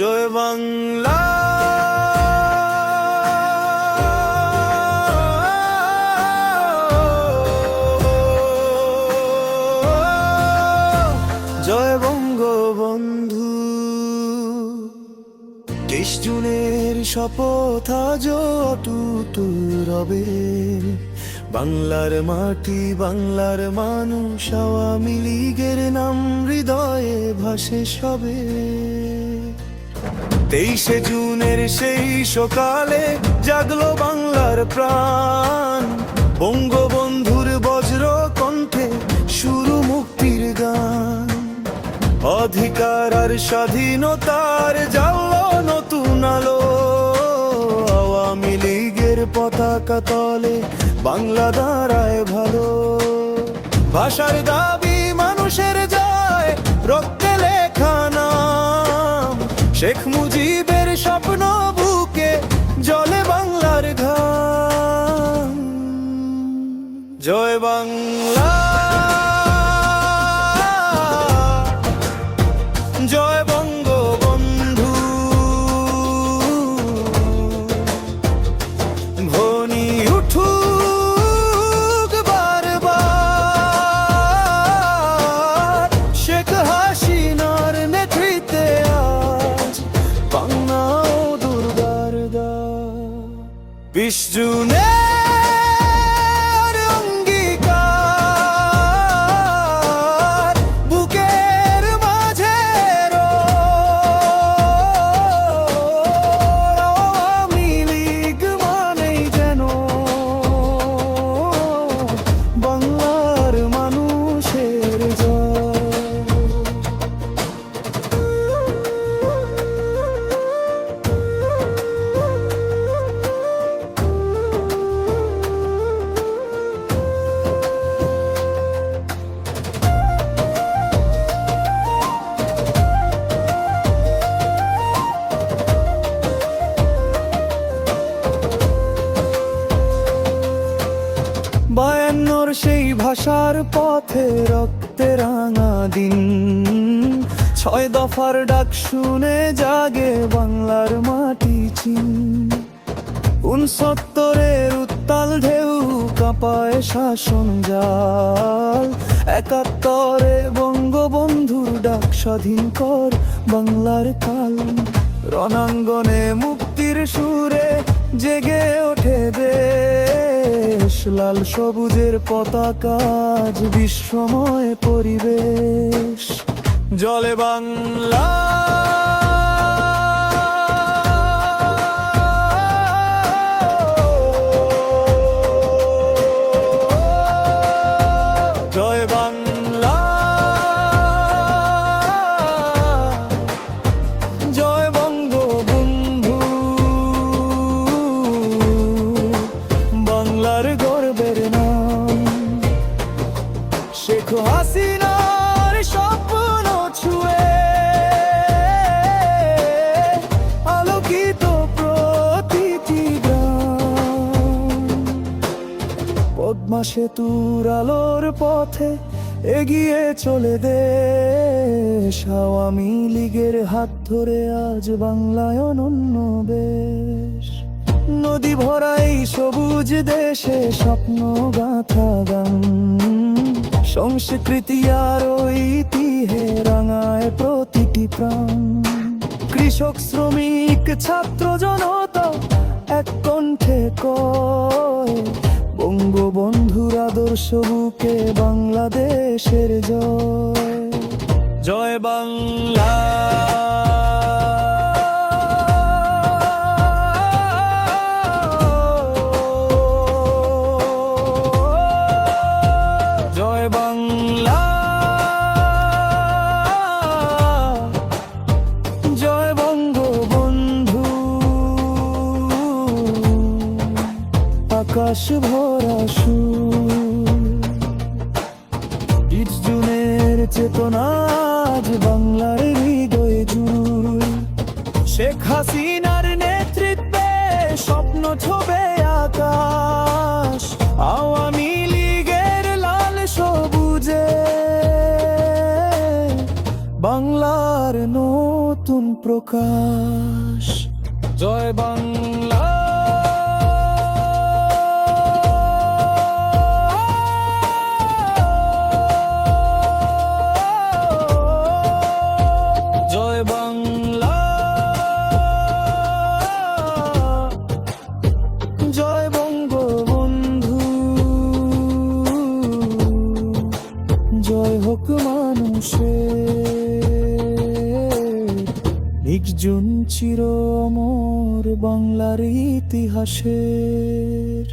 জয় বাংলা। জয় বঙ্গবন্ধু। 23 জুনের শপথ আজ অটুট রবে। বাংলার মাটি, বাংলার মানুষ, আওয়ামী লীগের নাম হৃদয়ে ভাসে সবে। 23 জুনের সেই সকালে জাগলো বাংলার প্রাণ। বঙ্গবন্ধুর বজ্র কণ্ঠে শুরু মুক্তির গান। অধিকার আর স্বাধীনতার জ্বালো নতুন আলো। আওয়ামী লীগের পতাকা তলে বাংলা দাঁড়ায় ভালো। ভাষার দাবি মানুষের জয়, রক্তে লেখা নাম। শেখ মুজিবের স্বপ্ন বুকে জলে বাংলার ঘাম। জয় বাংলা। জয় বঙ্গবন্ধু। ধ্বনি উঠুক বারবার, শেখ হাসিনার নেতৃত্বে আজ বাংলা ও দুর্গার দ্বার। 20 জুনে বায়ান্নর সেই ভাষার পথে রক্তে রাঙা দিন। 6 দফার ডাক শুনে জাগে বাংলার মাটি চিন। 69-এর উত্তাল ঢেউ কাঁপায় শাসন জাল। 71-এ বঙ্গবন্ধুর ডাক স্বাধীন কর বাংলার কাল। রণাঙ্গনে মুক্তির সুরে জেগে ওঠে দেশ। লাল সবুজের পতাকা আজ বিশ্বময় পরিবেশ। জলে বাংলা। জয় বাংলা। জয় বঙ্গবন্ধু। বাংলার গর্বের নাম। শেখ হাসিনার স্বপ্ন ছুঁয়ে আলোকিত প্রতিটি গ্রাম। পদ্মা সেতুর আলোর পথে এগিয়ে চলে দেশ। আওয়ামী লীগের হাত ধরে আজ বাংলায় অনন্য বেশ। নদী ভরা এই সবুজ দেশে স্বপ্ন গাথা গান। সংস্কৃতি আর ঐতিহ্যে রাঙায় প্রতিটি প্রাণ। কৃষক, শ্রমিক, ছাত্র জনতা এক কণ্ঠে কয়, বঙ্গবন্ধুর আদর্শ বুকে বাংলাদেশের জয়। জয় বাংলা। জয় বাংলা। জয় বঙ্গবন্ধু। আকাশ ভরা সুর। 20 জুনের চেতনা আজ বাংলার হৃদয়ে জুড়। শেখ হাসিনার নেতৃত্বে স্বপ্ন ছোবে আকাশ। আওয়ামী লীগের লাল সবুজে বাংলার নতুন প্রকাশ। জয় বাংলা, জয় বাংলা, জয় বঙ্গবন্ধু, জয় হোক মানুষের নির্জন চির অমর বাংলার ইতিহাসের।